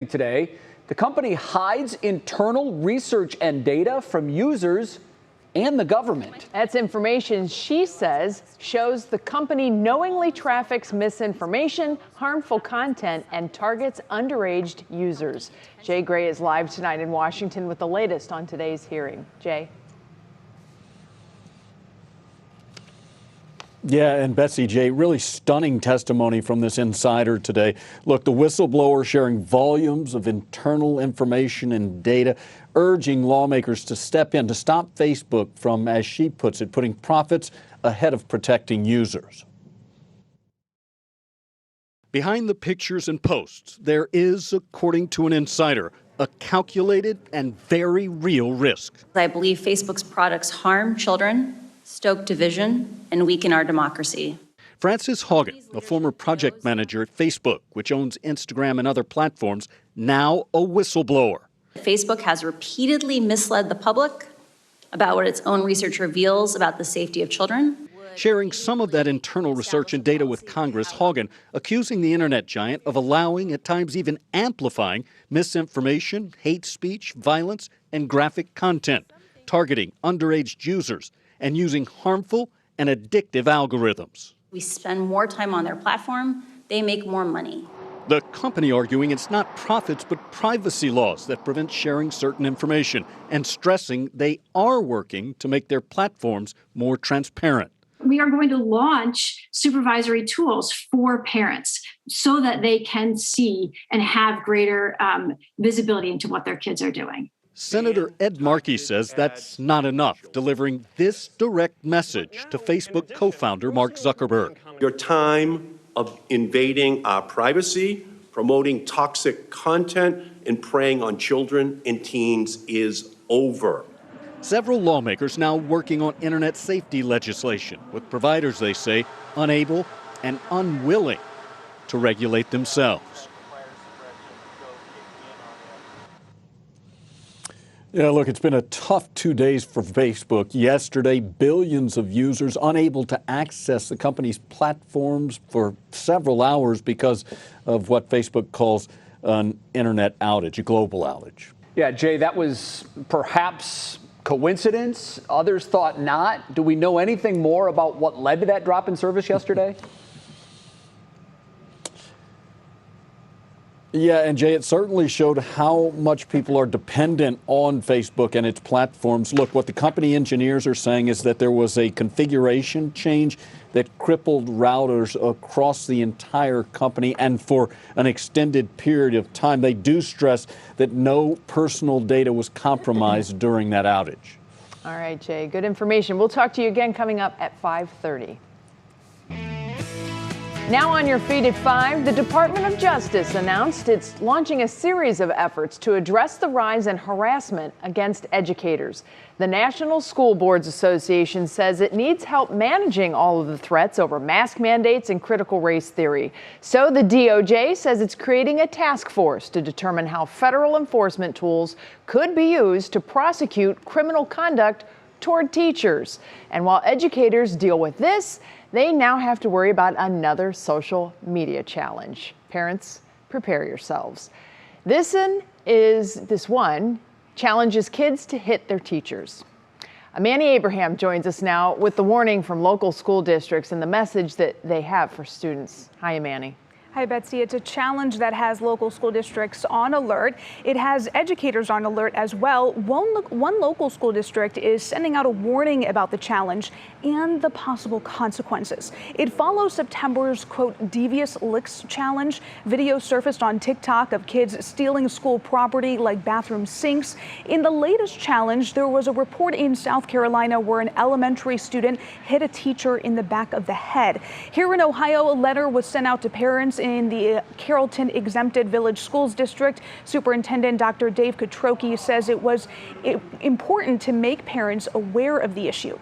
Today, the company hides internal research and data from users and the government. That's information she says shows the company knowingly traffics misinformation, harmful content, and targets underage users. Jay Gray is live tonight in Washington with the latest on today's hearing. Jay. Yeah, and Betsy, Jay, really stunning testimony from this insider today. Look, the whistleblower sharing volumes of internal information and data, urging lawmakers to step in to stop Facebook from, as she puts it, putting profits ahead of protecting users. Behind the pictures and posts, there is, according to an insider, a calculated and very real risk. I believe Facebook's products harm children, stoke division, and weaken our democracy. Frances Haugen, a former project manager at Facebook, which owns Instagram and other platforms, now a whistleblower. Facebook has repeatedly misled the public about what its own research reveals about the safety of children. Sharing some of that internal research and data with Congress, Haugen accusing the internet giant of allowing, at times even amplifying, misinformation, hate speech, violence, and graphic content, targeting underage users, and using harmful and addictive algorithms. We spend more time on their platform, they make more money. The company arguing it's not profits but privacy laws that prevent sharing certain information, and stressing they are working to make their platforms more transparent. We are going to launch supervisory tools for parents so that they can see and have greater visibility into what their kids are doing. Senator Ed Markey says that's not enough, delivering this direct message to Facebook co-founder Mark Zuckerberg. Your time of invading our privacy, promoting toxic content, and preying on children and teens is over. Several lawmakers now working on internet safety legislation, with providers, they say, unable and unwilling to regulate themselves. Yeah, look, it's been a tough 2 days for Facebook. Yesterday, billions of users unable to access the company's platforms for several hours because of what Facebook calls an internet outage, a global outage. Yeah, Jay, that was perhaps coincidence. Others thought not. Do we know anything more about what led to that drop in service yesterday? Yeah, and Jay, it certainly showed how much people are dependent on Facebook and its platforms. Look, what the company engineers are saying is that there was a configuration change that crippled routers across the entire company and for an extended period of time. They do stress that no personal data was compromised during that outage. All right, Jay, good information. We'll talk to you again coming up at 5:30. Now on your feed at 5, the Department of Justice announced it's launching a series of efforts to address the rise in harassment against educators. The National School Boards Association says it needs help managing all of the threats over mask mandates and critical race theory. So the DOJ says it's creating a task force to determine how federal enforcement tools could be used to prosecute criminal conduct toward teachers. And while educators deal with this, they now have to worry about another social media challenge. Parents, prepare yourselves. This one challenges kids to hit their teachers. Manny Abraham joins us now with the warning from local school districts and the message that they have for students. Hi, Manny. Hi, Betsy. It's a challenge that has local school districts on alert. It has educators on alert as well. One local school district is sending out a warning about the challenge and the possible consequences. It follows September's, quote, devious licks challenge. Video surfaced on TikTok of kids stealing school property like bathroom sinks. In the latest challenge, there was a report in South Carolina where an elementary student hit a teacher in the back of the head. Here in Ohio, a letter was sent out to parents in the Carrollton Exempted Village Schools District. Superintendent Dr. Dave Kotroki says it was important to make parents aware of the issue.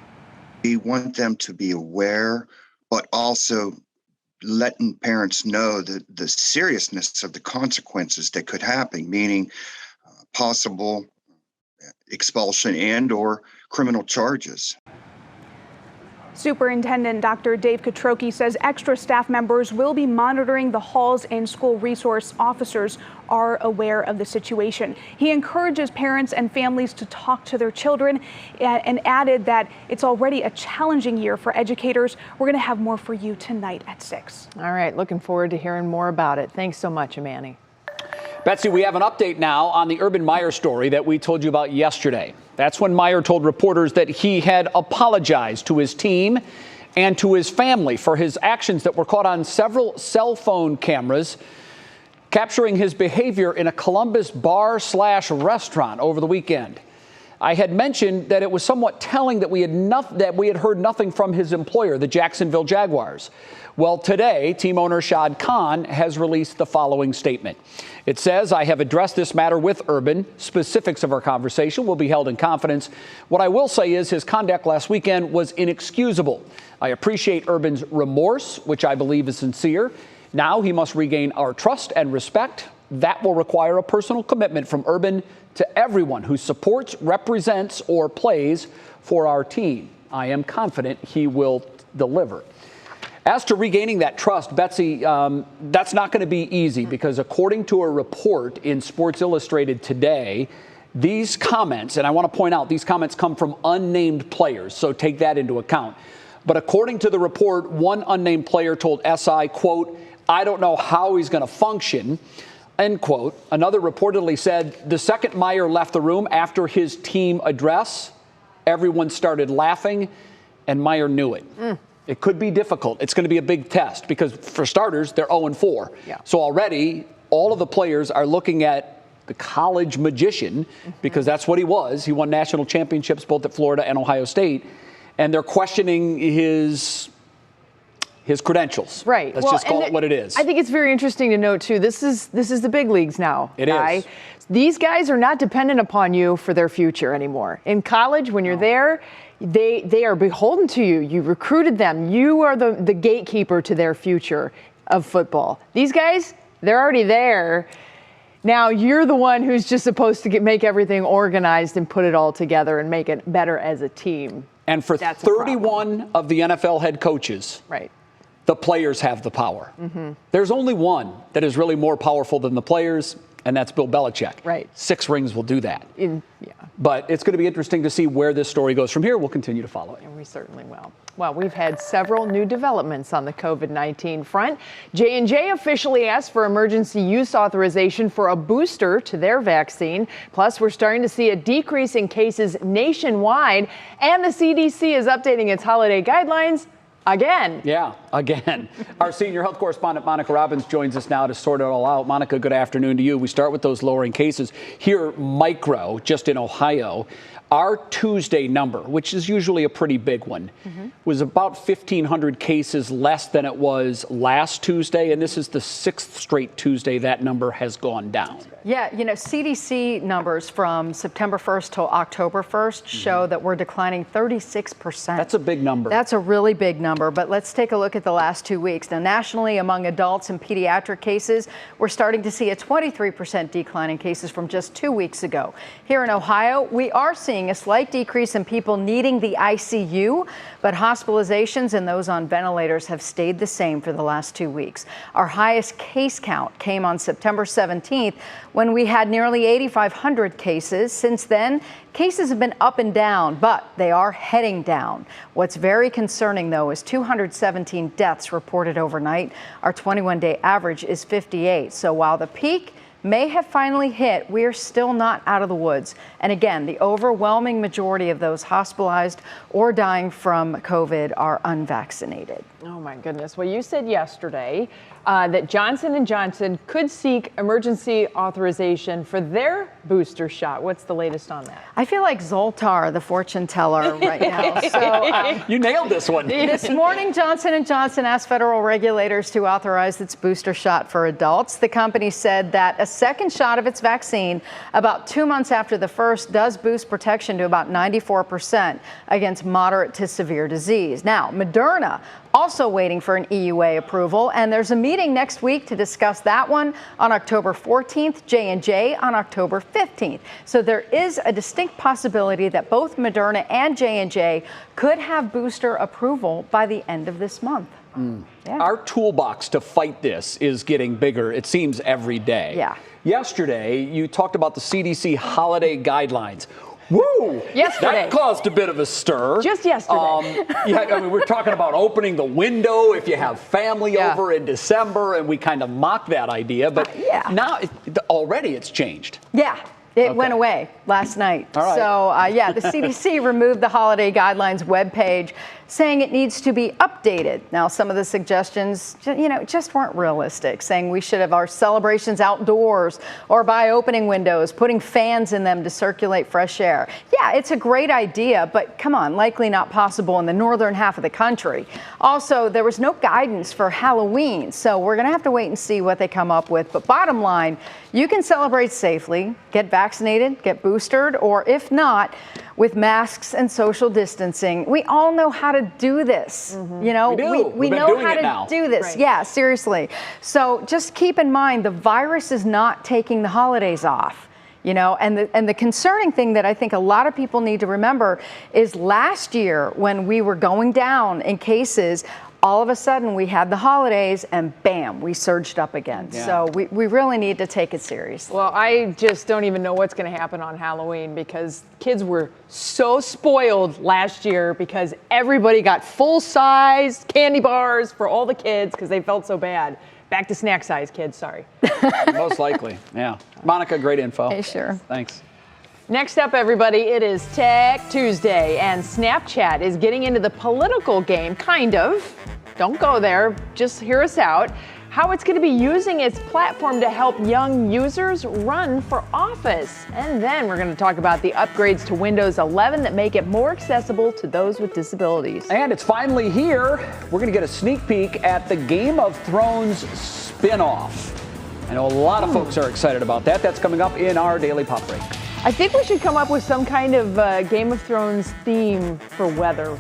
We want them to be aware, but also letting parents know the seriousness of the consequences that could happen, meaning possible expulsion and or criminal charges. Superintendent Dr. Dave Katroki says extra staff members will be monitoring the halls, and school resource officers are aware of the situation. He encourages parents and families to talk to their children and added that it's already a challenging year for educators. We're going to have more for you tonight at 6. All right, looking forward to hearing more about it. Thanks so much, Amani. Betsy, we have an update now on the Urban Meyer story that we told you about yesterday. That's when Meyer told reporters that he had apologized to his team and to his family for his actions that were caught on several cell phone cameras capturing his behavior in a Columbus bar/restaurant over the weekend. I had mentioned that it was somewhat telling that we had heard nothing from his employer, the Jacksonville Jaguars. Well, today, team owner Shad Khan has released the following statement. It says, "I have addressed this matter with Urban. Specifics of our conversation will be held in confidence. What I will say is his conduct last weekend was inexcusable. I appreciate Urban's remorse, which I believe is sincere. Now he must regain our trust and respect. That will require a personal commitment from Urban to everyone who supports, represents, or plays for our team. I am confident he will deliver." As to regaining that trust, Betsy, that's not going to be easy because according to a report in Sports Illustrated today, these comments, and I want to point out, these comments come from unnamed players, so take that into account. But according to the report, one unnamed player told SI, quote, "I don't know how he's going to function," end quote. Another reportedly said the second Meyer left the room after his team address, everyone started laughing, and Meyer knew it. It could be difficult. It's going to be a big test because, for starters, they're 0-4. Yeah. So already, all of the players are looking at the college magician because that's what he was. He won national championships both at Florida and Ohio State, and they're questioning his credentials. Right. Let's just call it what it is. I think it's very interesting to note, too, this is the big leagues now. It is. These guys are not dependent upon you for their future anymore. In college, when you're there, they are beholden to you. You recruited them. You are the gatekeeper to their future of football. These guys, they're already there. Now you're the one who's just supposed to make everything organized and put it all together and make it better as a team. And for 31 of the NFL head coaches, right, the players have the power. There's only one that is really more powerful than the players, and that's Bill Belichick. Right. 6 rings will do that. But it's going to be interesting to see where this story goes from here. We'll continue to follow it. And we certainly will. Well, we've had several new developments on the COVID-19 front. J&J officially asked for emergency use authorization for a booster to their vaccine. Plus, we're starting to see a decrease in cases nationwide, and the CDC is updating its holiday guidelines again. Yeah, again. Our senior health correspondent, Monica Robbins, joins us now to sort it all out. Monica, good afternoon to you. We start with those lowering cases. Here, micro, just in Ohio, our Tuesday number, which is usually a pretty big one, was about 1,500 cases less than it was last Tuesday, and this is the 6th straight Tuesday that number has gone down. Yeah, you know, CDC numbers from September 1st till October 1st show that we're declining 36%. That's a big number. That's a really big number, but let's take a look at the last 2 weeks. Now, nationally, among adults and pediatric cases, we're starting to see a 23% decline in cases from just 2 weeks ago. Here in Ohio, we are seeing a slight decrease in people needing the ICU, but hospitalizations and those on ventilators have stayed the same for the last 2 weeks. Our highest case count came on September 17th, when we had nearly 8,500 cases. Since then, cases have been up and down, but they are heading down. What's very concerning, though, is 217 deaths reported overnight. Our 21-day average is 58. So while the peak may have finally hit, we are still not out of the woods. And again, the overwhelming majority of those hospitalized or dying from COVID are unvaccinated. Oh my goodness. Well, you said yesterday that Johnson & Johnson could seek emergency authorization for their booster shot. What's the latest on that? I feel like Zoltar, the fortune teller, right now. So you nailed this one. This morning, Johnson & Johnson asked federal regulators to authorize its booster shot for adults. The company said that a second shot of its vaccine, about 2 months after the first, does boost protection to about 94% against moderate to severe disease. Now, Moderna also waiting for an EUA approval, and there's a meeting meeting next week to discuss that one on October 14th, J&J on October 15th. So there is a distinct possibility that both Moderna and J&J could have booster approval by the end of this month. Yeah. Our toolbox to fight this is getting bigger, it seems, every day. Yeah. Yesterday, you talked about the CDC Holiday Guidelines. Woo! Yesterday. That caused a bit of a stir. Just yesterday. I mean, we're talking about opening the window if you have family over in December, and we kind of mocked that idea. But now, already it's changed. Yeah. It went away last night. All right. So, the CDC removed the Holiday Guidelines webpage, saying it needs to be updated. Now, some of the suggestions, just weren't realistic, saying we should have our celebrations outdoors or by opening windows, putting fans in them to circulate fresh air. Yeah, it's a great idea, but come on, likely not possible in the northern half of the country. Also, there was no guidance for Halloween, so we're going to have to wait and see what they come up with. But bottom line, you can celebrate safely, get vaccinated, get boosted, or if not, with masks and social distancing. We all know how to do this. We do. We know how to do this. Right. Yeah, seriously. So just keep in mind, the virus is not taking the holidays off. And the concerning thing that I think a lot of people need to remember is last year when we were going down in cases, all of a sudden we had the holidays and bam, we surged up again. Yeah. So we really need to take it seriously. Well, I just don't even know what's going to happen on Halloween because kids were so spoiled last year because everybody got full-size candy bars for all the kids because they felt so bad. Back to snack size, kids, sorry. Most likely, yeah. Monica, great info. Hey, sure. Thanks. Next up, everybody, it is Tech Tuesday, and Snapchat is getting into the political game, kind of. Don't go there, just hear us out. How it's going to be using its platform to help young users run for office. And then we're going to talk about the upgrades to Windows 11 that make it more accessible to those with disabilities. And it's finally here. We're going to get a sneak peek at the Game of Thrones spin-off. I know a lot of folks are excited about that. That's coming up in our Daily Pop Break. I think we should come up with some kind of Game of Thrones theme for weather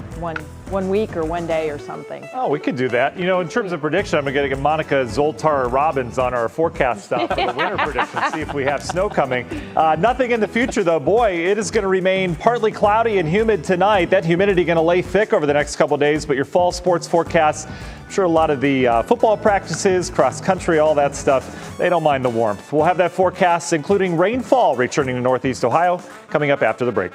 one week or one day or something. Oh, we could do that. In terms of prediction, I'm going to get Monica Zoltar Robbins on our forecast stuff for the winter prediction, see if we have snow coming. Nothing in the future, though. Boy, it is going to remain partly cloudy and humid tonight. That humidity going to lay thick over the next couple of days, but your fall sports forecasts, I'm sure a lot of the football practices, cross country, all that stuff, they don't mind the warmth. We'll have that forecast, including rainfall returning to Northeast Ohio, coming up after the break.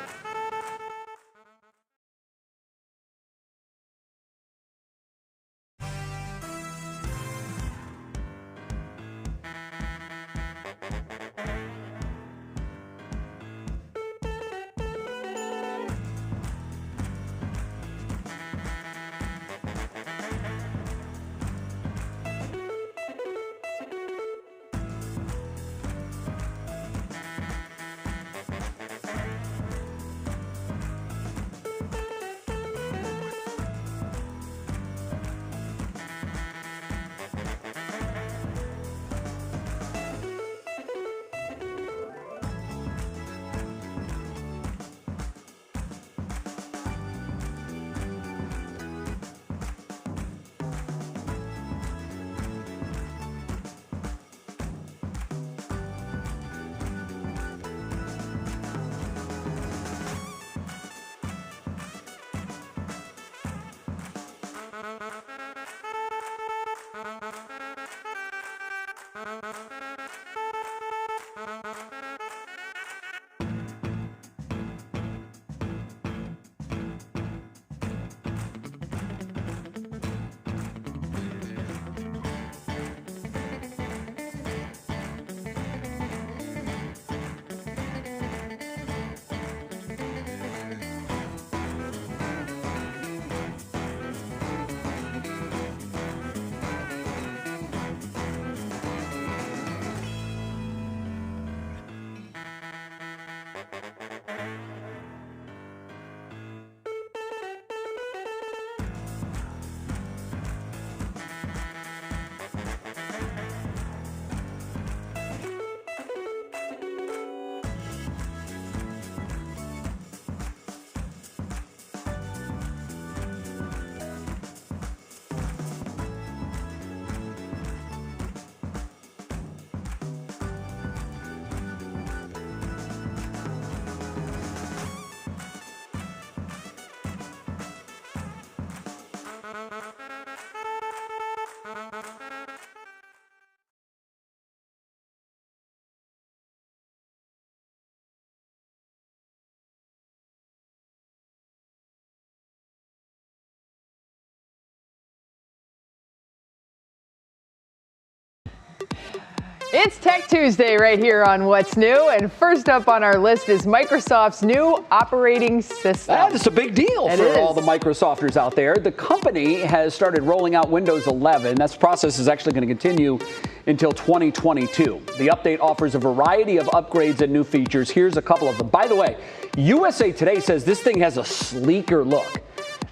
It's Tech Tuesday right here on What's New. And first up on our list is Microsoft's new operating system. That's a big deal for all the Microsofters out there. The company has started rolling out Windows 11. That process is actually going to continue until 2022. The update offers a variety of upgrades and new features. Here's a couple of them. By the way, USA Today says this thing has a sleeker look.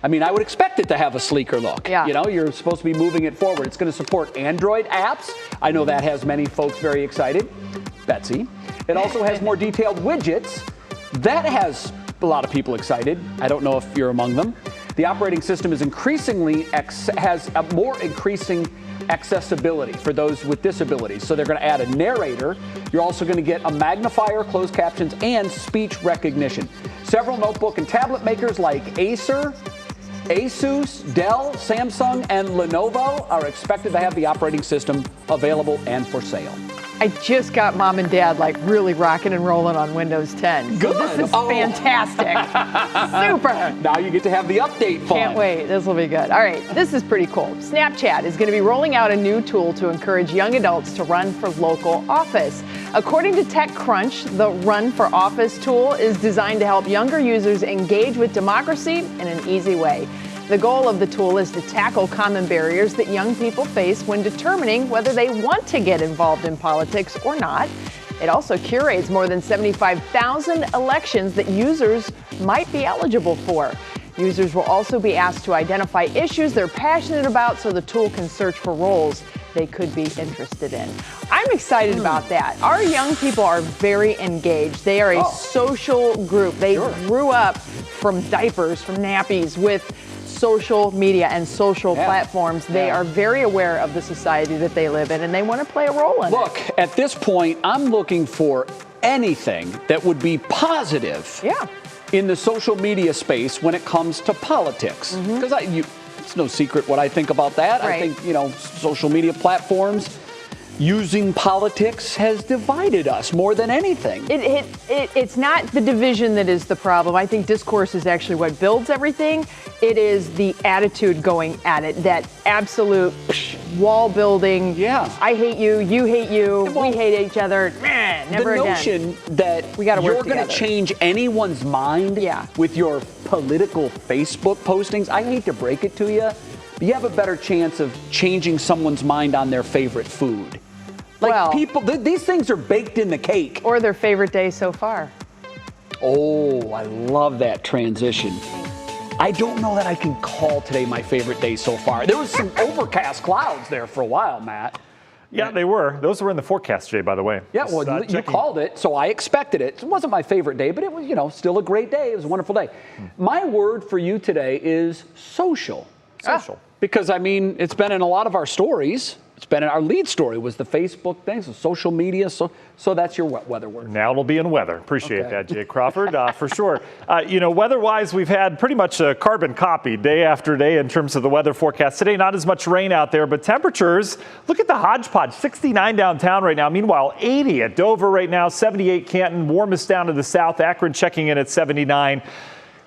I mean, I would expect it to have a sleeker look. Yeah. You know, you're supposed to be moving it forward. It's going to support Android apps. I know that has many folks very excited. Betsy. It also has more detailed widgets. That has a lot of people excited. I don't know if you're among them. The operating system is increasingly has a more increasing accessibility for those with disabilities. So they're going to add a narrator. You're also going to get a magnifier, closed captions, and speech recognition. Several notebook and tablet makers like Acer, Asus, Dell, Samsung, and Lenovo are expected to have the operating system available and for sale. I just got Mom and Dad like really rocking and rolling on Windows 10. Good. So this is fantastic. Super. Now you get to have the update fun. Can't wait. This will be good. All right. This is pretty cool. Snapchat is going to be rolling out a new tool to encourage young adults to run for local office. According to TechCrunch, the Run for Office tool is designed to help younger users engage with democracy in an easy way. The goal of the tool is to tackle common barriers that young people face when determining whether they want to get involved in politics or not. It also curates more than 75,000 elections that users might be eligible for. Users will also be asked to identify issues they're passionate about so the tool can search for roles they could be interested in. I'm excited about that. Our young people are very engaged. They are a social group. They grew up from diapers, from nappies, with social media and social platforms. They are very aware of the society that they live in, and they want to play a role in it. Look, at this point, I'm looking for anything that would be positive in the social media space when it comes to politics. Because it's no secret what I think about that. I think, you know, social media platforms using politics has divided us more than anything. It's not the division that is the problem. I think discourse is actually what builds everything. It is the attitude going at it, that absolute wall building. Yeah. I hate you, you hate you, we hate each other. Never again. The notion that you're going to change anyone's mind with your political Facebook postings, I hate to break it to you, but you have a better chance of changing someone's mind on their favorite food. Like people, these things are baked in the cake. Or their favorite day so far. Oh, I love that transition. I don't know that I can call today my favorite day so far. There was some overcast clouds there for a while, Matt. Yeah, they were. Those were in the forecast, Jay, by the way. Yeah, well, you called it, so I expected it. It wasn't my favorite day, but it was, you know, still a great day. It was a wonderful day. My word for you today is social. Social. Because, I mean, it's been in a lot of our stories. It's been in our lead story was the Facebook thing, so social media. So that's your weather word. Now it'll be in weather. Appreciate that, Jay Crawford, for sure. You know, weather-wise, we've had pretty much a carbon copy day after day in terms of the weather forecast. Today, not as much rain out there, but temperatures, look at the hodgepodge, 69 downtown right now. Meanwhile, 80 at Dover right now, 78 Canton, warmest down to the south. Akron checking in at 79.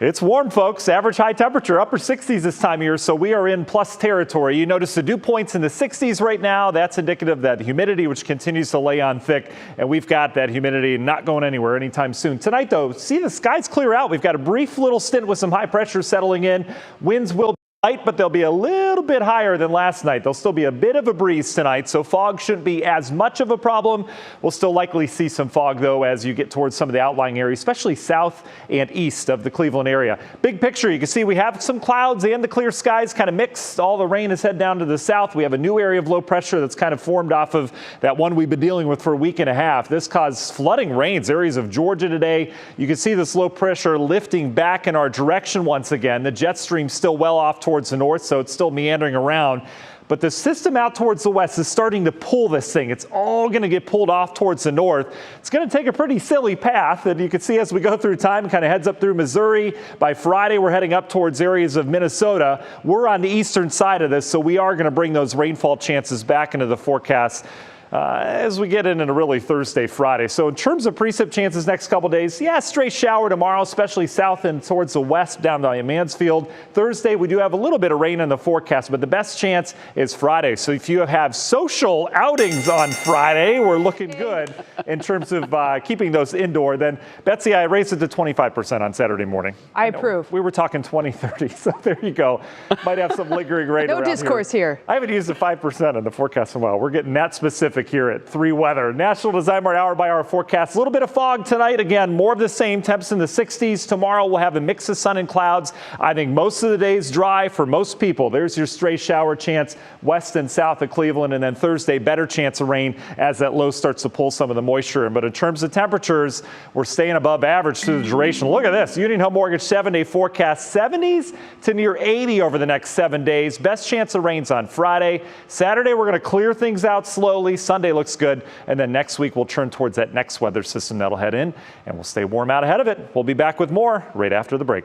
It's warm, folks. Average high temperature, upper 60s this time of year, so we are in plus territory. You notice the dew points in the 60s right now. That's indicative of that humidity, which continues to lay on thick, and we've got that humidity not going anywhere anytime soon. Tonight, though, see the skies clear out. We've got a brief little stint with some high pressure settling in. Winds will light, but they'll be a little bit higher than last night. There'll still be a bit of a breeze tonight, so fog shouldn't be as much of a problem. We'll still likely see some fog, though, as you get towards some of the outlying areas, especially south and east of the Cleveland area. Big picture, you can see we have some clouds and the clear skies kind of mixed. All the rain is heading down to the south. We have a new area of low pressure that's kind of formed off of that one we've been dealing with for a week and a half. This caused flooding rains, areas of Georgia today. You can see this low pressure lifting back in our direction once again. The jet stream still well off towards the north, so it's still meandering around. But the system out towards the west is starting to pull this thing. It's all going to get pulled off towards the north. It's going to take a pretty silly path that you can see as we go through time. Kind of heads up through Missouri. By Friday, we're heading up towards areas of Minnesota. We're on the eastern side of this, so we are going to bring those rainfall chances back into the forecast. as we get into really Thursday, Friday. So in terms of precip chances next couple days, yeah, straight shower tomorrow, especially south and towards the west down by Mansfield. Thursday, we do have a little bit of rain in the forecast, but the best chance is Friday. So if you have social outings on Friday, we're looking good in terms of keeping those indoor. Then, Betsy, I raised it to 25% on Saturday morning. I approve. We were talking 20, 30, so there you go. Might have some lingering rain No around discourse here. I haven't used the 5% in the forecast in a while. We're getting that specific here at 3 Weather. National Design Mart hour by hour forecast. A little bit of fog tonight. Again, more of the same. Temps in the 60s. Tomorrow we'll have a mix of sun and clouds. I think most of the day's dry for most people. There's your stray shower chance west and south of Cleveland. And then Thursday, better chance of rain as that low starts to pull some of the moisture in. But in terms of temperatures, we're staying above average through the duration. Look at this. Union Home Mortgage 7-day forecast. 70s to near 80 over the next 7 days. Best chance of rains on Friday. Saturday, we're going to clear things out slowly. Sunday looks good. And then next week, we'll turn towards that next weather system that'll head in, and we'll stay warm out ahead of it. We'll be back with more right after the break.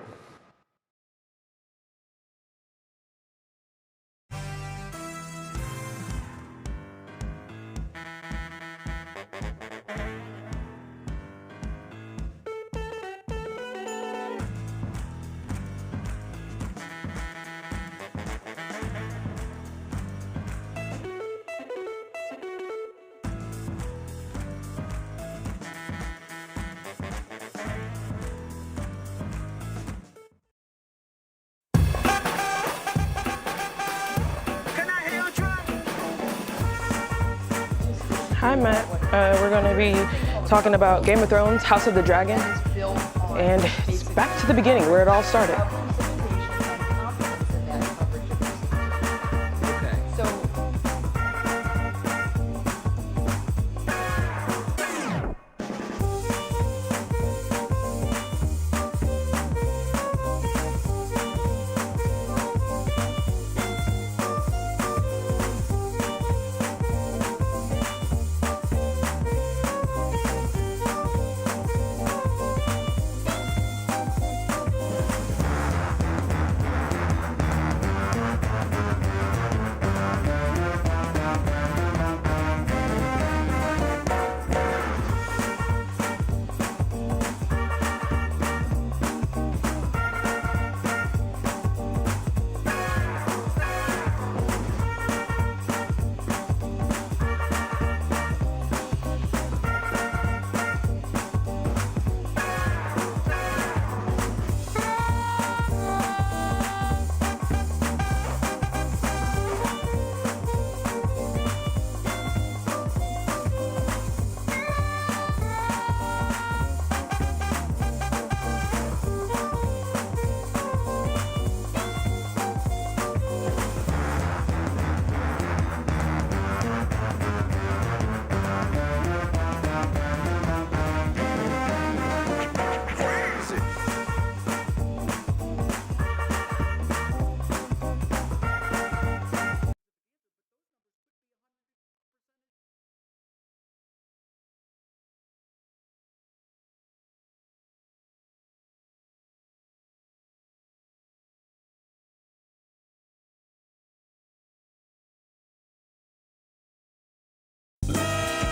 Hi, Matt. We're going to be talking about Game of Thrones, House of the Dragon, and it's back to the beginning where it all started.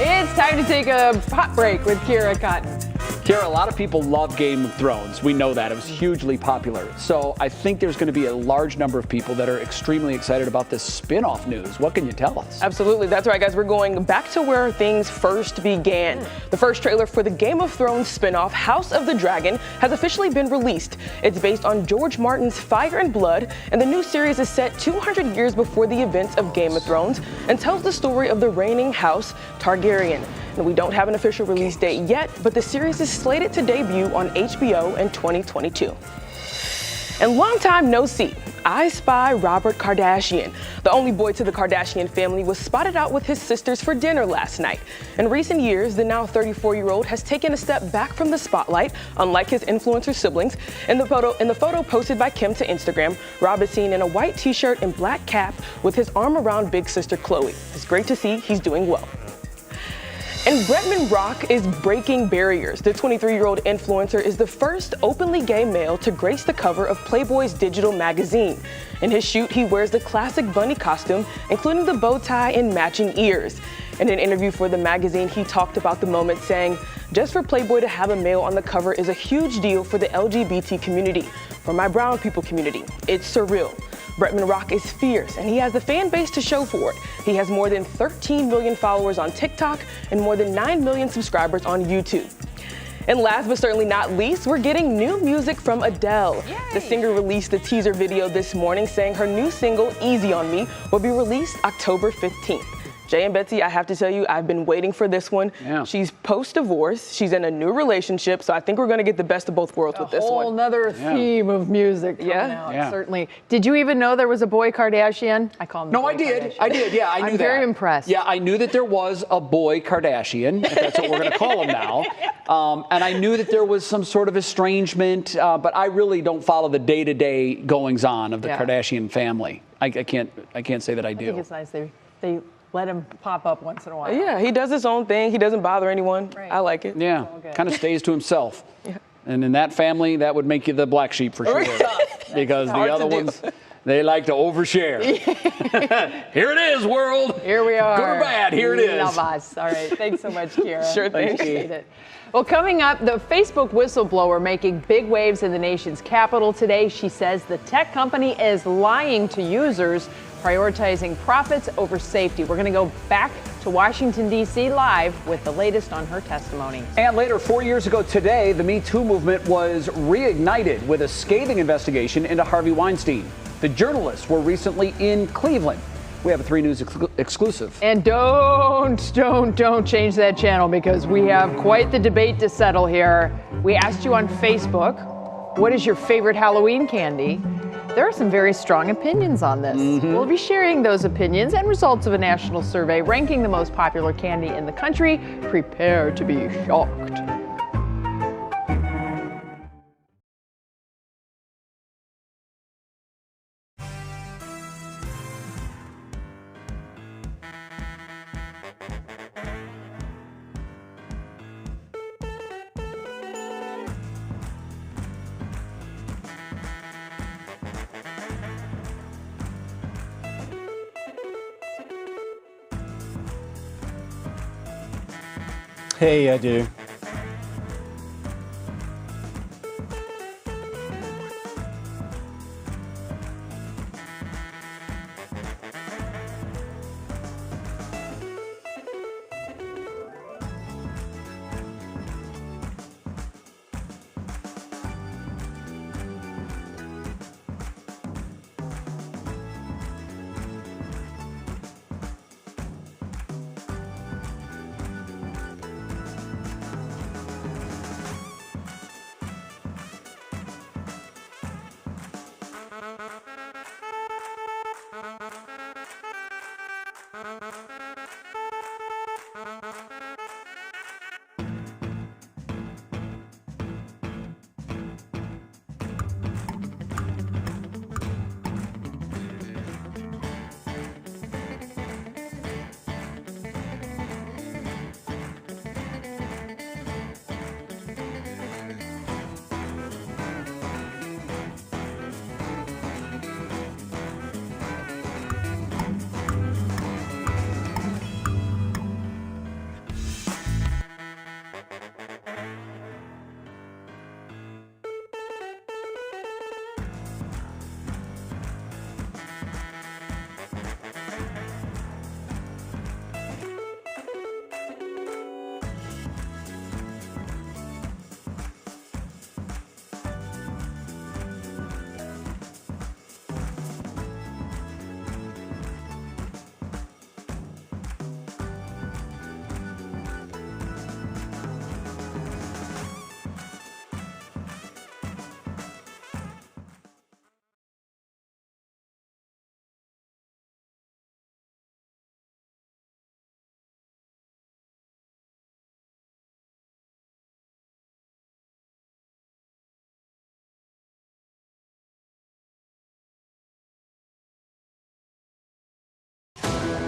It's time to take a hot break with Kira Cotton. Kira, a lot of people love Game of Thrones. We know that. It was hugely popular. So I think there's going to be a large number of people that are extremely excited about this spin-off news. What can you tell us? Absolutely. That's right, guys. We're going back to where things first began. The first trailer for the Game of Thrones spin-off, House of the Dragon, has officially been released. It's based on George Martin's Fire and Blood, and the new series is set 200 years before the events of Game of Thrones and tells the story of the reigning house Targaryen. And we don't have an official release date yet, but the series is slated to debut on HBO in 2022. And long time no see, I Spy Robert Kardashian. The only boy to the Kardashian family was spotted out with his sisters for dinner last night. In recent years, the now 34-year-old has taken a step back from the spotlight, unlike his influencer siblings. In the photo posted by Kim to Instagram, Rob is seen in a white t-shirt and black cap with his arm around big sister Khloe. It's great to see he's doing well. And Bretman Rock is breaking barriers. The 23-year-old influencer is the first openly gay male to grace the cover of Playboy's digital magazine. In his shoot, he wears the classic bunny costume, including the bow tie and matching ears. In an interview for the magazine, he talked about the moment, saying, "Just for Playboy to have a male on the cover is a huge deal for the LGBT community, for my brown people community. It's surreal. Bretman Rock is fierce, and he has the fan base to show for it. He has more than 13 million followers on TikTok and more than 9 million subscribers on YouTube." And last but certainly not least, we're getting new music from Adele. Yay. The singer released a teaser video this morning saying her new single, Easy on Me, will be released October 15th. Jay and Betsy, I have to tell you, I've been waiting for this one. Yeah. She's post-divorce. She's in a new relationship, so I think we're going to get the best of both worlds with this one. A whole nother theme of music coming out, certainly. Did you even know there was a boy Kardashian? I call him No, I did. I did, yeah, I knew that. I'm very impressed. Yeah, I knew that there was a boy Kardashian, if that's what we're going to call him now. And I knew that there was some sort of estrangement, but I really don't follow the day-to-day goings-on of the Kardashian family. I can't say that I do. I think it's nice they let him pop up once in a while. Yeah, he does his own thing. He doesn't bother anyone. Right. I like it. Yeah, kind of stays to himself. Yeah. And in that family, that would make you the black sheep for sure. Because the other ones, they like to overshare. Here it is, world. Here we are. Good or bad, here it is. Love us. All right, thanks so much, Kira. Sure thing. Appreciate it. Well, coming up, the Facebook whistleblower making big waves in the nation's capital today. She says the tech company is lying to users, prioritizing profits over safety. We're going to go back to Washington, D.C. live with the latest on her testimony. And later, 4 years ago today, the Me Too movement was reignited with a scathing investigation into Harvey Weinstein. The journalists were recently in Cleveland. We have a 3 News exclusive. And don't change that channel because we have quite the debate to settle here. We asked you on Facebook, what is your favorite Halloween candy? There are some very strong opinions on this. We'll be sharing those opinions and results of a national survey ranking the most popular candy in the country. Prepare to be shocked. Hey, I do.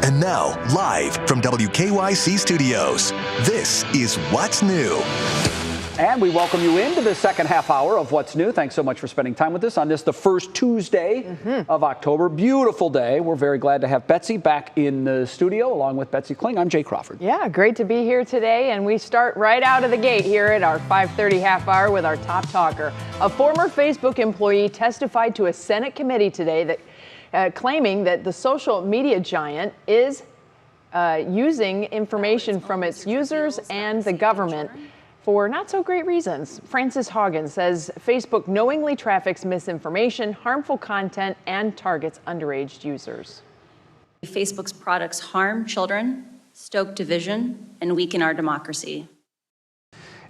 And now, live from WKYC Studios, this is What's New. As And we welcome you into the second half hour of What's New. Thanks so much for spending time with us on this, the first Tuesday of October. Beautiful day. We're very glad to have Betsy back in the studio along with Betsy Kling. I'm Jay Crawford. Yeah, great to be here today. And we start right out of the gate here at our 5:30 half hour with our top talker. A former Facebook employee testified to a Senate committee today that claiming that the social media giant is using information from its users and the government for not so great reasons. Frances Haugen says Facebook knowingly traffics misinformation, harmful content, and targets underage users. Facebook's products harm children, stoke division, and weaken our democracy.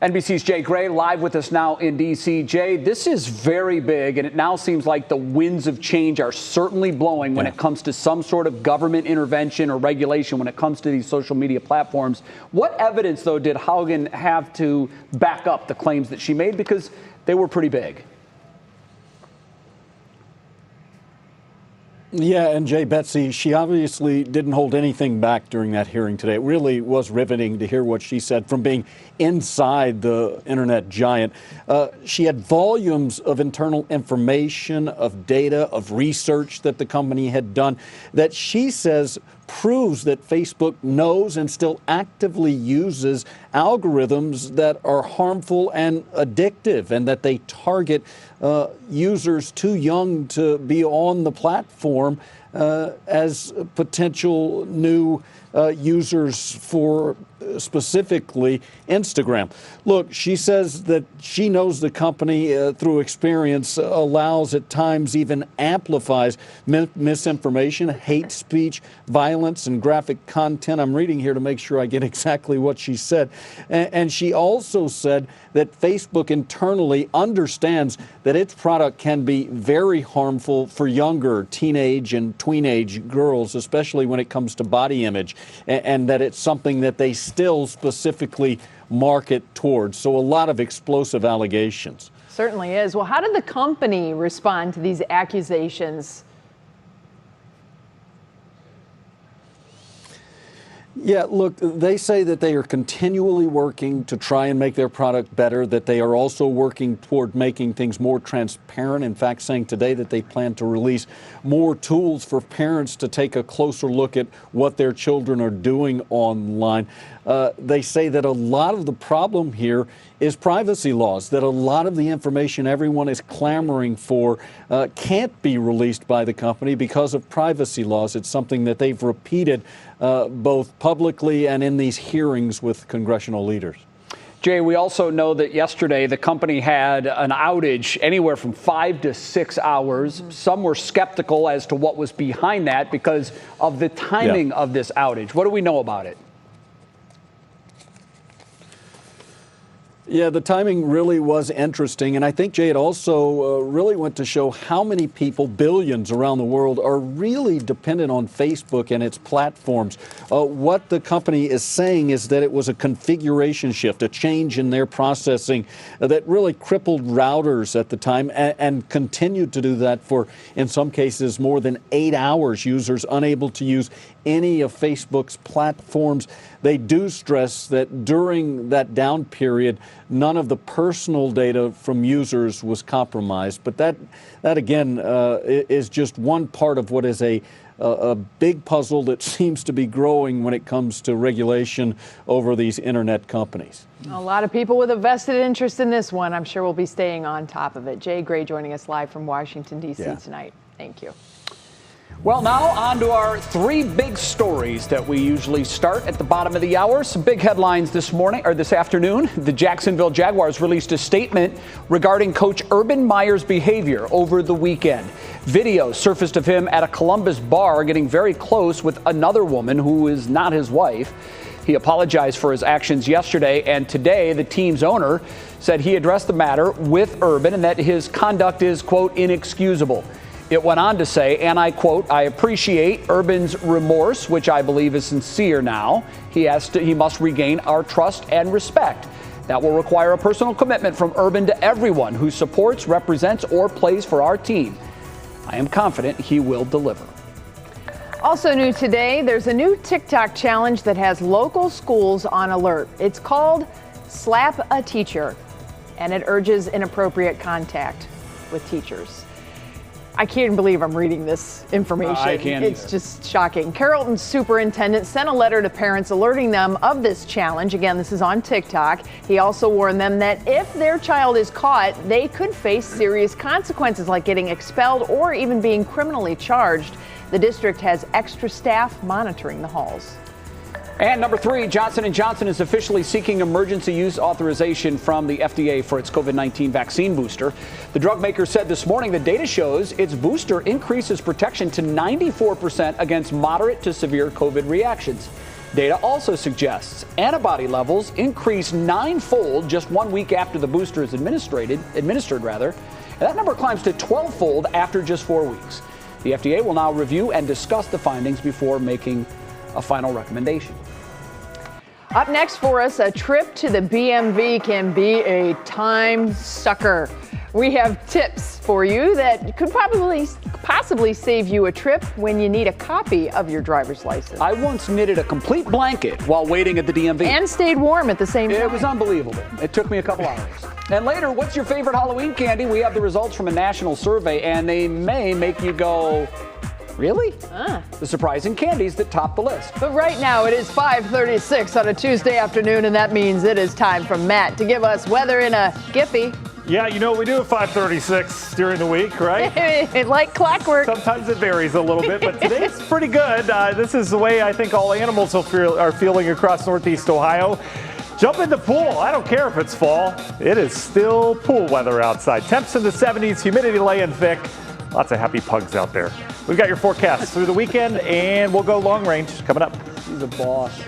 NBC's Jay Gray live with us now in D.C. Jay, this is very big, and it now seems like the winds of change are certainly blowing when it comes to some sort of government intervention or regulation when it comes to these social media platforms. What evidence, though, did Haugen have to back up the claims that she made? Because they were pretty big. Yeah, and Jay, Betsy, she obviously didn't hold anything back during that hearing today. It really was riveting to hear what she said from being inside the internet giant. She had volumes of internal information, of data, of research that the company had done that she says proves that Facebook knows and still actively uses algorithms that are harmful and addictive, and that they target users too young to be on the platform as potential new users for specifically Instagram. Look, she says that she knows the company through experience allows, at times even amplifies misinformation, hate speech, violence, and graphic content. I'm reading here to make sure I get exactly what she said. And she also said that Facebook internally understands that its product can be very harmful for younger teenage and tweenage girls, especially when it comes to body image, and that it's something that they still specifically market towards. So a lot of explosive allegations. Certainly is. Well, how did the company respond to these accusations? Yeah, look, they say that they are continually working to try and make their product better, that they are also working toward making things more transparent. In fact, saying today that they plan to release more tools for parents to take a closer look at what their children are doing online. They say that a lot of the problem here is privacy laws, that a lot of the information everyone is clamoring for can't be released by the company because of privacy laws. It's something that they've repeated both publicly and in these hearings with congressional leaders. Jay, we also know that yesterday the company had an outage anywhere from 5 to 6 hours. Some were skeptical as to what was behind that because of the timing of this outage. What do we know about it? Yeah, the timing really was interesting. And I think, Jay, it also really went to show how many people, billions around the world, are really dependent on Facebook and its platforms. What the company is saying is that it was a configuration shift, a change in their processing that really crippled routers at the time and continued to do that for, in some cases, more than 8 hours, users unable to use any of Facebook's platforms. They do stress that during that down period, none of the personal data from users was compromised. But that again, is just one part of what is a big puzzle that seems to be growing when it comes to regulation over these internet companies. A lot of people with a vested interest in this one. I'm sure we'll be staying on top of it. Jay Gray joining us live from Washington, D.C. tonight. Thank you. Well, now on to our three big stories that we usually start at the bottom of the hour. Some big headlines this afternoon. The Jacksonville Jaguars released a statement regarding Coach Urban Meyer's behavior over the weekend. Video surfaced of him at a Columbus bar getting very close with another woman who is not his wife. He apologized for his actions yesterday, and today the team's owner said he addressed the matter with Urban and that his conduct is, quote, inexcusable. It went on to say, and I quote, "I appreciate Urban's remorse, which I believe is sincere now. He must regain our trust and respect. That will require a personal commitment from Urban to everyone who supports, represents, or plays for our team. I am confident he will deliver." Also new today, there's a new TikTok challenge that has local schools on alert. It's called Slap a Teacher. and it urges inappropriate contact with teachers. I can't believe I'm reading this information. I can't It's either. just shocking. Carrollton's superintendent sent a letter to parents alerting them of this challenge. Again, this is on TikTok. He also warned them that if their child is caught, they could face serious consequences like getting expelled or even being criminally charged. The district has extra staff monitoring the halls. And number 3, Johnson & Johnson is officially seeking emergency use authorization from the FDA for its COVID-19 vaccine booster. The drug maker said this morning the data shows its booster increases protection to 94% against moderate to severe COVID reactions. Data also suggests antibody levels increase 9-fold just 1 week after the booster is administered. And that number climbs to 12-fold after just 4 weeks. The FDA will now review and discuss the findings before making a final recommendation. Up next for us, a trip to the BMV can be a time sucker. We have tips for you that could possibly save you a trip when you need a copy of your driver's license. I once knitted a complete blanket while waiting at the DMV. And stayed warm at the same time. It was unbelievable. It took me a couple hours. And later, what's your favorite Halloween candy? We have the results from a national survey, and they may make you go, really? The surprising candies that top the list. But right now it is 5:36 on a Tuesday afternoon, and that means it is time for Matt to give us weather in a Giphy. Yeah, you know what we do at 5:36 during the week, right? Like clockwork. Sometimes it varies a little bit, but today's pretty good. This is the way I think all animals are feeling across Northeast Ohio. Jump in the pool. I don't care if it's fall. It is still pool weather outside. Temps in the 70s, humidity laying thick. Lots of happy pugs out there. We've got your forecast through the weekend, and we'll go long range coming up. He's a boss.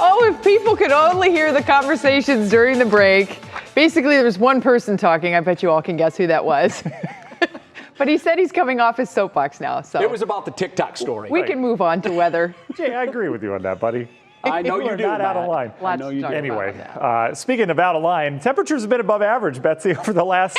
Oh, if people could only hear the conversations during the break. Basically, there was one person talking. I bet you all can guess who that was. But he said he's coming off his soapbox now. So it was about the TikTok story. We can move on to weather. Jay, I agree with you on that, buddy. I know you do, not out of line. I know you do. Anyway, speaking of out of line, temperatures have been above average, Betsy, over the last,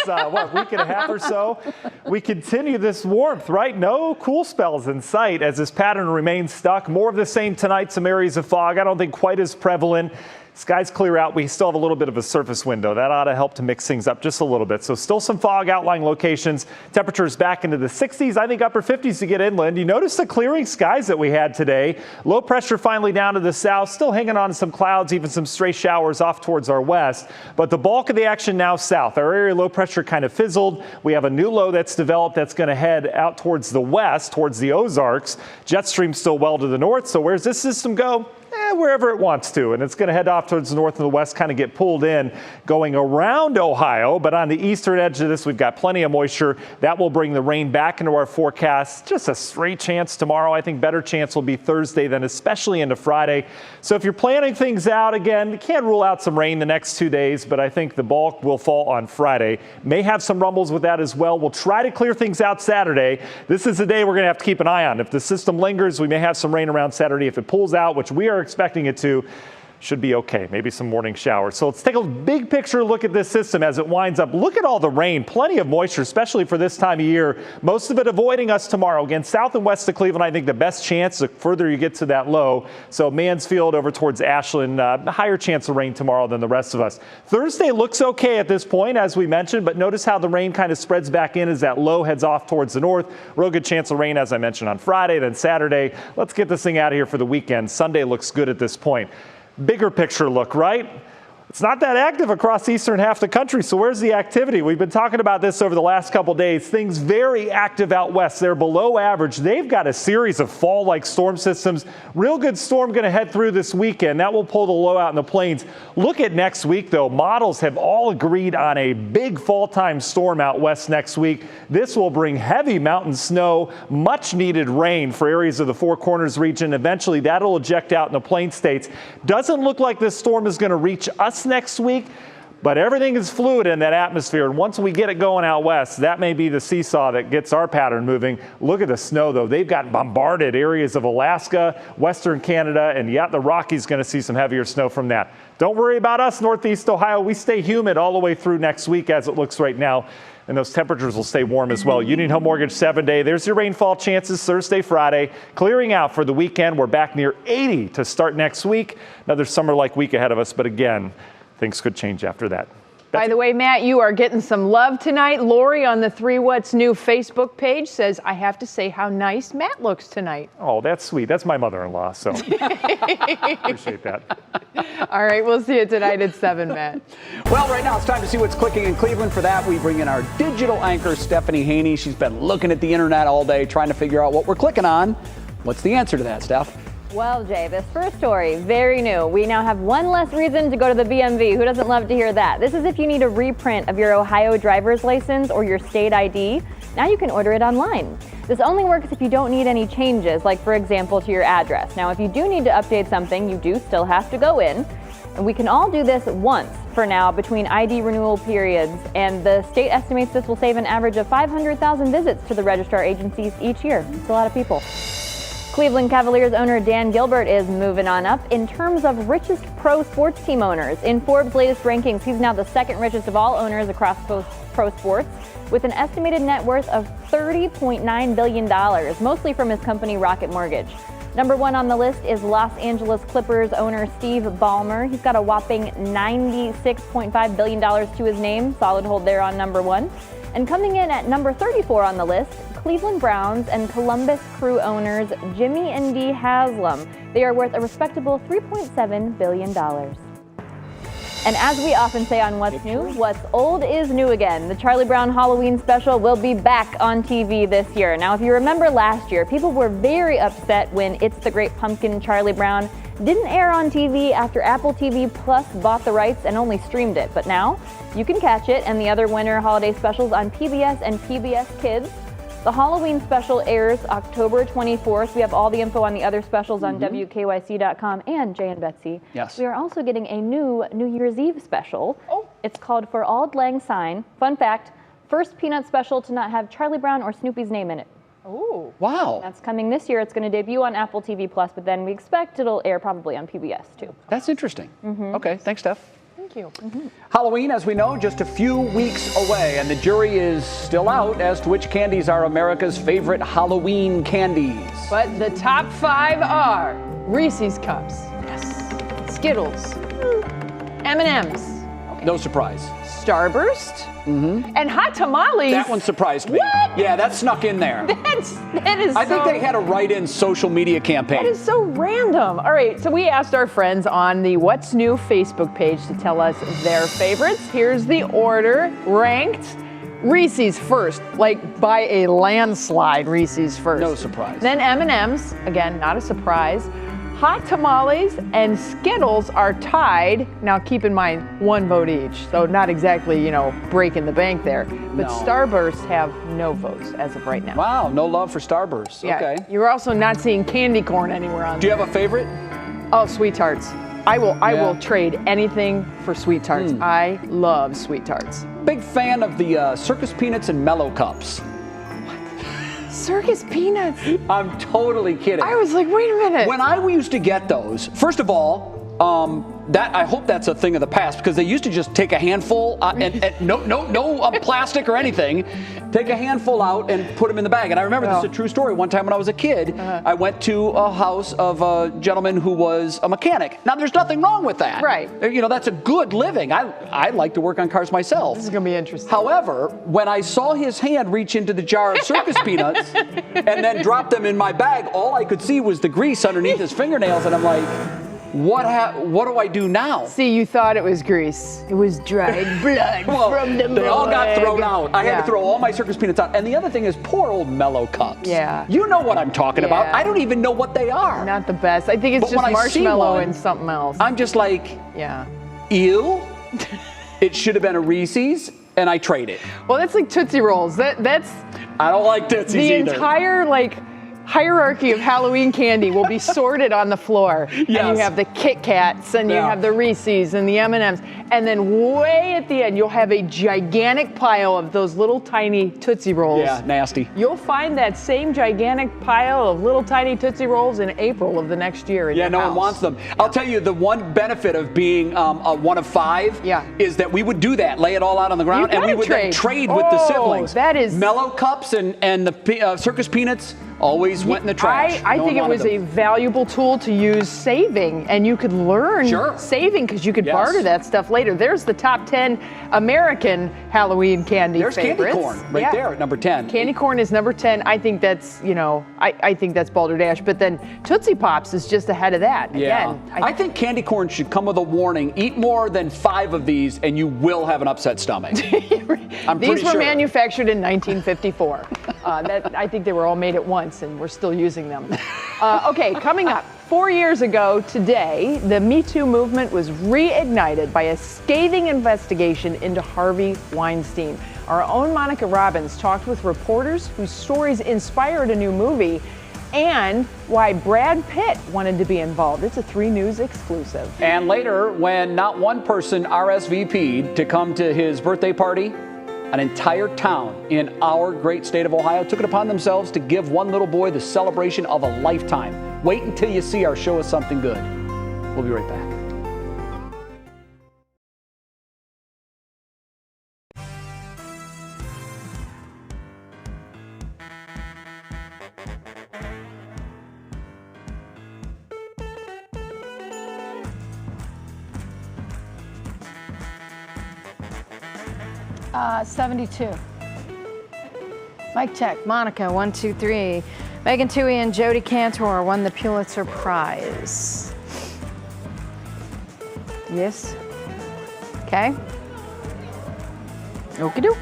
week and a half or so. We continue this warmth, right? No cool spells in sight as this pattern remains stuck. More of the same tonight, some areas of fog. I don't think quite as prevalent. Skies clear out. We still have a little bit of a surface window. That ought to help to mix things up just a little bit. So still some fog outlying locations. Temperatures back into the 60s. I think upper 50s to get inland. You notice the clearing skies that we had today. Low pressure finally down to the south. Still hanging on to some clouds, even some stray showers off towards our west. But the bulk of the action now south. Our area low pressure kind of fizzled. We have a new low that's developed that's going to head out towards the west, towards the Ozarks. Jet stream still well to the north. So where's this system go? Wherever it wants to, and it's going to head off towards the north and the west, kind of get pulled in, going around Ohio. But on the eastern edge of this, we've got plenty of moisture. That will bring the rain back into our forecast. Just a straight chance tomorrow. I think better chance will be Thursday than especially into Friday. So if you're planning things out, again, you can't rule out some rain the next 2 days, but I think the bulk will fall on Friday. May have some rumbles with that as well. We'll try to clear things out Saturday. This is the day we're going to have to keep an eye on. If the system lingers, we may have some rain around Saturday. If it pulls out, which we are expecting it to, should be okay. Maybe some morning showers. So let's take a big picture look at this system as it winds up. Look at all the rain, plenty of moisture, especially for this time of year. Most of it avoiding us tomorrow. Again, south and west of Cleveland, I think the best chance the further you get to that low. So Mansfield over towards Ashland, higher chance of rain tomorrow than the rest of us. Thursday looks okay at this point, as we mentioned, but notice how the rain kind of spreads back in as that low heads off towards the north. Real good chance of rain, as I mentioned, on Friday, then Saturday. Let's get this thing out of here for the weekend. Sunday looks good at this point. Bigger picture look, right? It's not that active across the eastern half of the country, so where's the activity? We've been talking about this over the last couple days. Things very active out west. They're below average. They've got a series of fall-like storm systems. Real good storm going to head through this weekend. That will pull the low out in the plains. Look at next week, though. Models have all agreed on a big fall-time storm out west next week. This will bring heavy mountain snow, much-needed rain for areas of the Four Corners region. Eventually, that'll eject out in the plain states. Doesn't look like this storm is going to reach us next week, but everything is fluid in that atmosphere, and once we get it going out west, that may be the seesaw that gets our pattern moving. Look at the snow, though. They've got bombarded areas of Alaska, western Canada, and the Rockies going to see some heavier snow from that. Don't worry about us, northeast Ohio. We stay humid all the way through next week as it looks right now, and those temperatures will stay warm as well. Union Home Mortgage 7-day. There's your rainfall chances Thursday, Friday. Clearing out for the weekend. We're back near 80 to start next week. Another summer-like week ahead of us, but again, things could change after that. By the way, Matt, you are getting some love tonight. Lori on the 3 What's New Facebook page says, I have to say how nice Matt looks tonight. Oh, that's sweet. That's my mother-in-law, so appreciate that. All right, we'll see you tonight at 7, Matt. Well, right now it's time to see what's clicking in Cleveland. For that, we bring in our digital anchor, Stephanie Haney. She's been looking at the internet all day, trying to figure out what we're clicking on. What's the answer to that, Steph? Well, Jay, this first story, very new. We now have one less reason to go to the BMV. Who doesn't love to hear that? This is if you need a reprint of your Ohio driver's license or your state ID. Now you can order it online. This only works if you don't need any changes, like for example, to your address. Now, if you do need to update something, you do still have to go in. And we can all do this once for now between ID renewal periods. And the state estimates this will save an average of 500,000 visits to the registrar agencies each year. It's a lot of people. Cleveland Cavaliers owner Dan Gilbert is moving on up in terms of richest pro sports team owners. In Forbes' latest rankings, he's now the second richest of all owners across pro sports, with an estimated net worth of $30.9 billion, mostly from his company Rocket Mortgage. Number one on the list is Los Angeles Clippers owner Steve Ballmer. He's got a whopping $96.5 billion to his name. Solid hold there on number one. And coming in at number 34 on the list, Cleveland Browns and Columbus Crew owners Jimmy and Dee Haslam. They are worth a respectable $3.7 billion. And as we often say on What's New, what's old is new again. The Charlie Brown Halloween special will be back on TV this year. Now, if you remember last year, people were very upset when It's the Great Pumpkin Charlie Brown didn't air on TV after Apple TV Plus bought the rights and only streamed it. But now you can catch it and the other winter holiday specials on PBS and PBS Kids. The Halloween special airs October 24th. We have all the info on the other specials on WKYC.com and Jay and Betsy. Yes. We are also getting a new New Year's Eve special. Oh. It's called For Auld Lang Syne. Fun fact, first Peanut special to not have Charlie Brown or Snoopy's name in it. Oh, wow. That's coming this year. It's going to debut on Apple TV Plus, but then we expect it'll air probably on PBS too. That's interesting. Okay, thanks, Steph. thank you. Halloween, as we know, just a few weeks away, and the jury is still out as to which candies are America's favorite Halloween candies. But the top 5 are Reese's Cups, yes, Skittles, M&M's, No surprise. Starburst, and Hot Tamales. That one surprised me. What? Yeah, that snuck in there. That is I think they had a write-in social media campaign. That is so random. All right, so we asked our friends on the What's New Facebook page to tell us their favorites. Here's the order, ranked. Reese's first, like by a landslide, Reese's first. No surprise. Then M&M's, again, not a surprise. Hot Tamales and Skittles are tied. Now keep in mind, 1 vote each, so not exactly, breaking the bank there. But No. Starbursts have no votes as of right now. Wow, no love for Starburst. Yeah, Okay. you're also not seeing candy corn anywhere on Do you there. have a favorite? Oh, Sweet Tarts. I will trade anything for Sweet Tarts. I love Sweet Tarts. Big fan of the Circus Peanuts and Mellow Cups. Circus Peanuts. I'm totally kidding. I was like, wait a minute. When I used to get those, first of all, that I hope that's a thing of the past, because they used to just take a handful and no plastic or anything, take a handful out and put them in the bag. And I remember this is a true story. One time when I was a kid, I went to a house of a gentleman who was a mechanic. Now there's nothing wrong with that. Right. That's a good living. I like to work on cars myself. This is gonna be interesting. However, when I saw his hand reach into the jar of circus peanuts and then drop them in my bag, all I could see was the grease underneath his fingernails, and I'm like, what do I do now? See, you thought it was grease. It was dried blood from the They all got thrown out. I had Yeah. to throw all my circus peanuts out. And the other thing is poor old Mellow Cups. Yeah. You know what I'm talking about. Yeah. I don't even know what they are. Not the best. I think it's But just when I see marshmallow one, and something else. I'm just like, Yeah. ew. It should have been a Reese's, and I trade it. Well, that's like Tootsie Rolls. That's I don't like Tootsies the either. entire hierarchy of Halloween candy will be sorted on the floor. And you Yes. have the Kit Kats, and you Yeah. have the Reese's and the M&M's, and then way at the end you'll have a gigantic pile of those little tiny Tootsie Rolls. Yeah, nasty. You'll find that same gigantic pile of little tiny Tootsie Rolls in April of the next year in Yeah, your no house. one wants them. I'll tell you, the one benefit of being a 1 of 5 is that we would do that, lay it all out on the ground, You and we gotta would then trade with the siblings. That is Mellow Cups and the Circus Peanuts always went in the trash. I No think one it was wanted a them. valuable tool to use saving, and you could learn saving because you could Yes. barter that stuff later. There's the top 10 American Halloween candy There's favorites. candy corn right there at number 10. Candy corn is number 10. I think that's, I think that's balderdash. But then Tootsie Pops is just ahead of that. Yeah. Again, I think candy corn should come with a warning. Eat more than 5 of these and you will have an upset stomach. I'm these pretty were sure. manufactured in 1954. I think they were all made at once, and we're still using them. Okay, coming up. 4 years ago today, the Me Too movement was reignited by a scathing investigation into Harvey Weinstein. Our own Monica Robbins talked with reporters whose stories inspired a new movie and why Brad Pitt wanted to be involved. It's a 3 News exclusive. And later, when not one person RSVP'd to come to his birthday party, an entire town in our great state of Ohio took it upon themselves to give one little boy the celebration of a lifetime. Wait until you see our Show Us Something Good. We'll be right back. Uh, 72. Mic check. Monica, 1, 2, 3. Megan Twohey and Jodi Cantor won the Pulitzer Prize. Yes. Okay. Okie doke.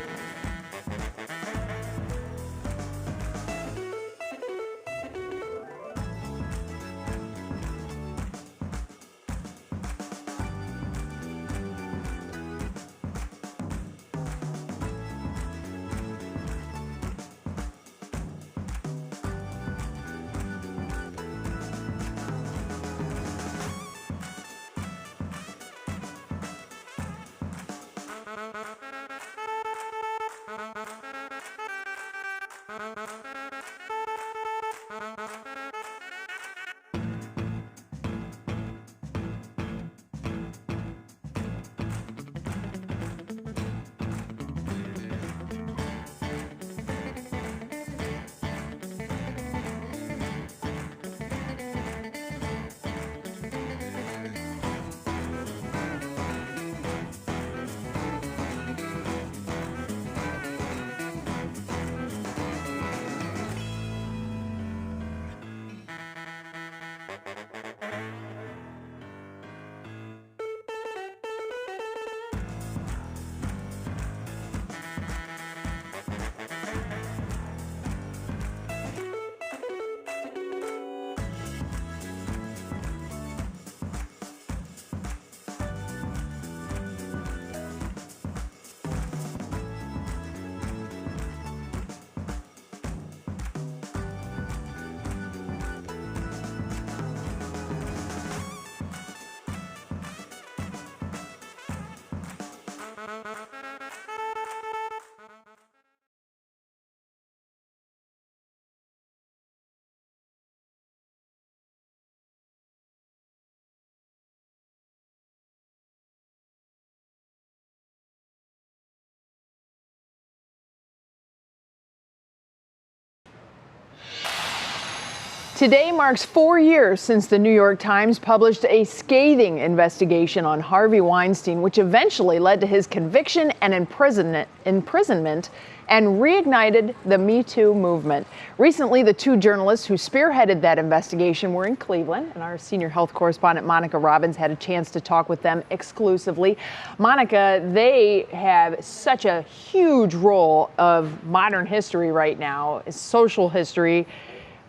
Today marks 4 years since the New York Times published a scathing investigation on Harvey Weinstein, which eventually led to his conviction and imprisonment and reignited the Me Too movement. Recently, the two journalists who spearheaded that investigation were in Cleveland, and our senior health correspondent Monica Robbins had a chance to talk with them exclusively. Monica, they have such a huge role of modern history right now, social history.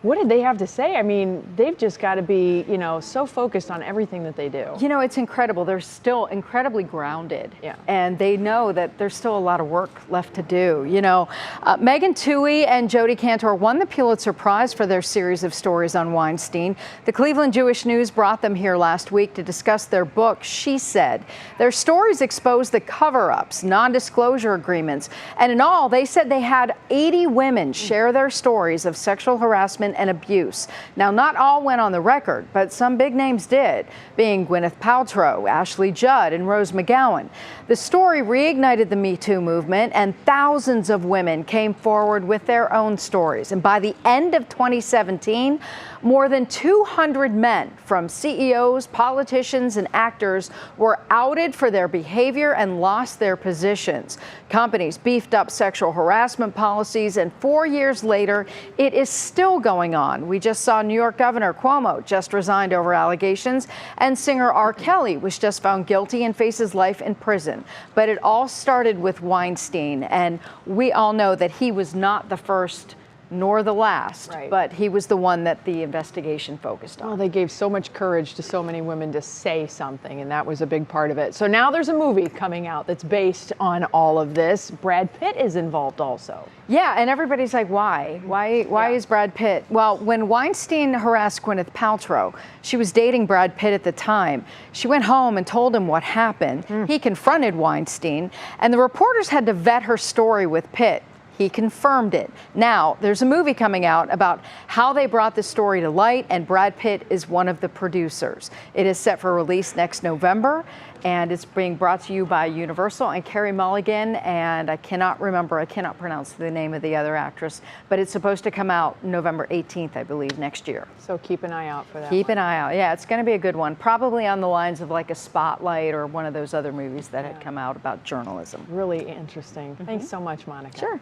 What did they have to say? I mean, they've just got to be, so focused on everything that they do. It's incredible. They're still incredibly grounded. Yeah. And they know that there's still a lot of work left to do. Megan Twohey and Jodi Kantor won the Pulitzer Prize for their series of stories on Weinstein. The Cleveland Jewish News brought them here last week to discuss their book, She Said. Their stories exposed the cover-ups, non-disclosure agreements, and in all, they said they had 80 women share their stories of sexual harassment and abuse. Now, not all went on the record, but some big names did, being Gwyneth Paltrow, Ashley Judd, and Rose McGowan. The story reignited the Me Too movement, and thousands of women came forward with their own stories. And by the end of 2017, more than 200 men, from CEOs, politicians, and actors, were outed for their behavior and lost their positions. Companies beefed up sexual harassment policies, and 4 years later, it is still going on. We just saw New York Governor Cuomo just resigned over allegations, and singer R. Kelly was just found guilty and faces life in prison. But it all started with Weinstein, and we all know that he was not the first nor the last, right, but he was the one that the investigation focused on. Well, they gave so much courage to so many women to say something, and that was a big part of it. So now there's a movie coming out that's based on all of this. Brad Pitt is involved also. Yeah, and everybody's like, why? Why is Brad Pitt? Well, when Weinstein harassed Gwyneth Paltrow, she was dating Brad Pitt at the time. She went home and told him what happened. He confronted Weinstein, and the reporters had to vet her story with Pitt. He confirmed it. Now, there's a movie coming out about how they brought this story to light, and Brad Pitt is one of the producers. It is set for release next November, and it's being brought to you by Universal and Carey Mulligan, and I cannot pronounce the name of the other actress, but it's supposed to come out November 18th, I believe, next year. So keep an eye out for that. Keep an eye out. Yeah, it's going to be a good one. Probably on the lines of like a Spotlight or one of those other movies that had come out about journalism. Really interesting. Thanks so much, Monica. Sure.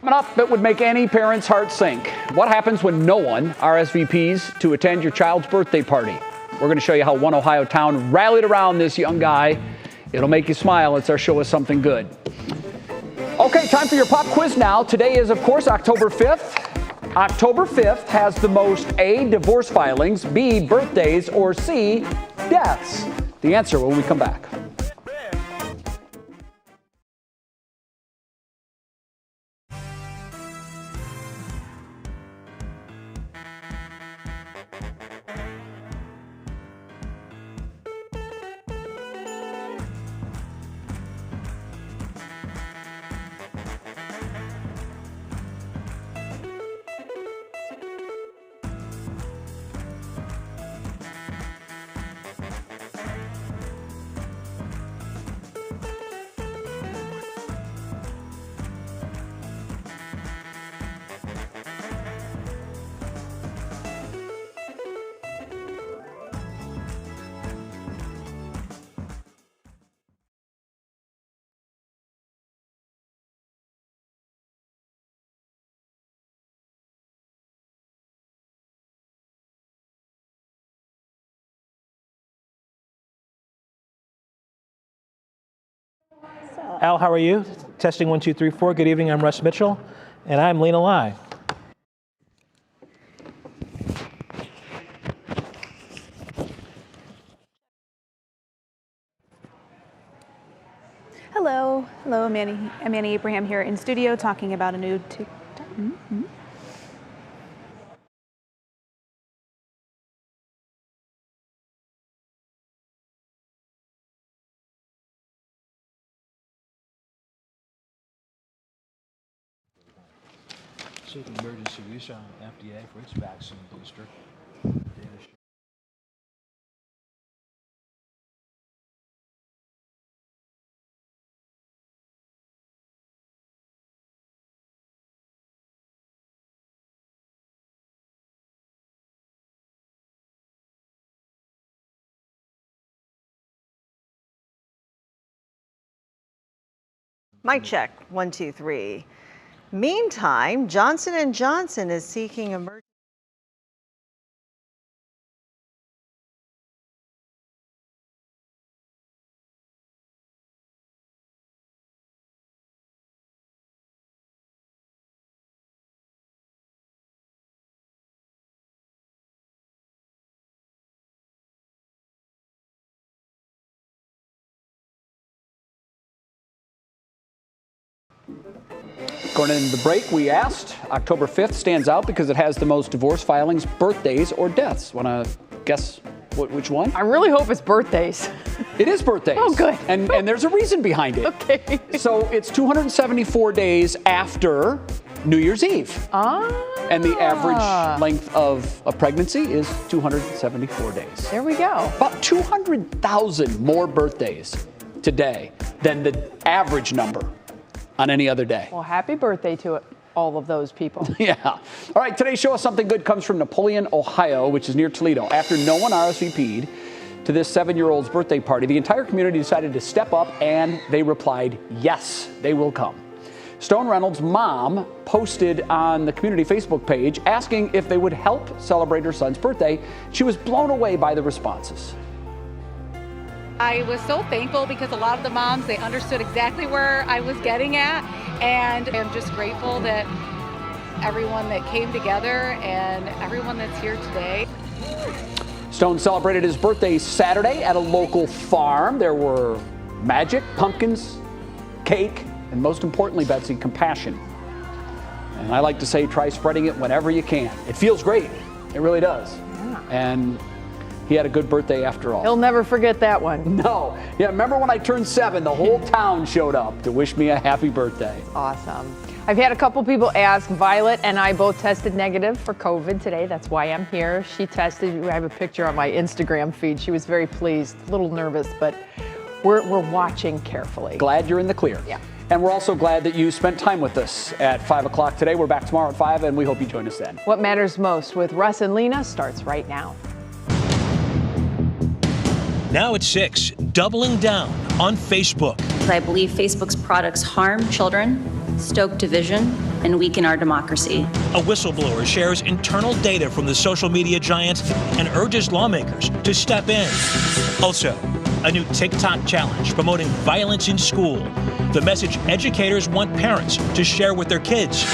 Coming up, that would make any parent's heart sink. What happens when no one RSVPs to attend your child's birthday party? We're going to show you how one Ohio town rallied around this young guy. It'll make you smile. It's our show us something good. Okay, time for your pop quiz now. Today is, of course, October 5th. October 5th has the most A, divorce filings, B, birthdays, or C, deaths. The answer when we come back. Al, how are you? Testing 1, 2, 3, 4. Good evening. I'm Russ Mitchell, and I'm Lena Lai. Hello, Manny Abraham here in studio talking about a new Seeking emergency use on FDA for its vaccine booster. Mic check, 1, 2, 3. Meantime, Johnson & Johnson is seeking emergency. Going into the break, we asked, October 5th stands out because it has the most divorce filings, birthdays, or deaths. Want to guess which one? I really hope it's birthdays. It is birthdays. Oh, good. And there's a reason behind it. Okay. So it's 274 days after New Year's Eve. And the average length of a pregnancy is 274 days. There we go. About 200,000 more birthdays today than the average number on any other day. Well, happy birthday to all of those people. Yeah. All right, today's Show Us Something Good comes from Napoleon, Ohio, which is near Toledo. After no one RSVP'd to this 7-year-old's birthday party, the entire community decided to step up, and they replied, yes, they will come. Stone Reynolds' mom posted on the community Facebook page asking if they would help celebrate her son's birthday. She was blown away by the responses. I was so thankful because a lot of the moms, they understood exactly where I was getting at, and I'm just grateful that everyone that came together and everyone that's here today. Stone celebrated his birthday Saturday at a local farm. There were magic, pumpkins, cake, and most importantly, Betsy, compassion. And I like to say, try spreading it whenever you can. It feels great. It really does. Yeah. And he had a good birthday after all. He'll never forget that one. No. Yeah, remember when I turned 7, the whole town showed up to wish me a happy birthday. Awesome. I've had a couple people ask. Violet and I both tested negative for COVID today. That's why I'm here. She tested. I have a picture on my Instagram feed. She was very pleased, a little nervous, but we're watching carefully. Glad you're in the clear. Yeah. And we're also glad that you spent time with us at 5 o'clock today. We're back tomorrow at 5, and we hope you join us then. What Matters Most with Russ and Lena starts right now. Now at 6, doubling down on Facebook. I believe Facebook's products harm children, stoke division, and weaken our democracy. A whistleblower shares internal data from the social media giant and urges lawmakers to step in. Also, a new TikTok challenge promoting violence in school. The message educators want parents to share with their kids.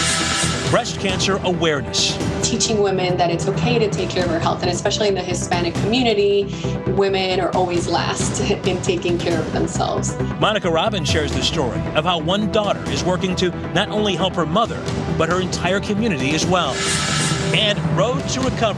Breast cancer awareness. Teaching women that it's okay to take care of our health, and especially in the Hispanic community, women are always last in taking care of themselves. Monica Robbins shares the story of how one daughter is working to not only help her mother, but her entire community as well. And Road to Recovery.